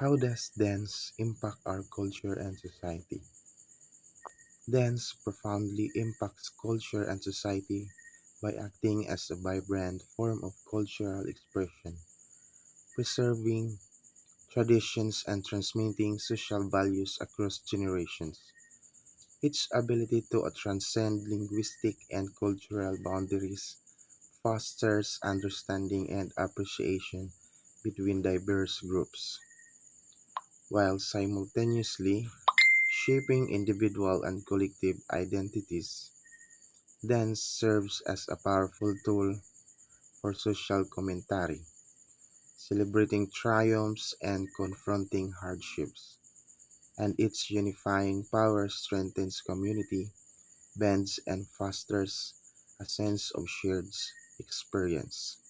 How does dance impact our culture and society? Dance profoundly impacts culture and society by acting as a vibrant form of cultural expression, preserving traditions and transmitting social values across generations. Its ability to transcend linguistic and cultural boundaries fosters understanding and appreciation between diverse groups, while simultaneously shaping individual and collective identities. Dance serves as a powerful tool for social commentary, celebrating triumphs and confronting hardships, and its unifying power strengthens community bonds and fosters a sense of shared experience.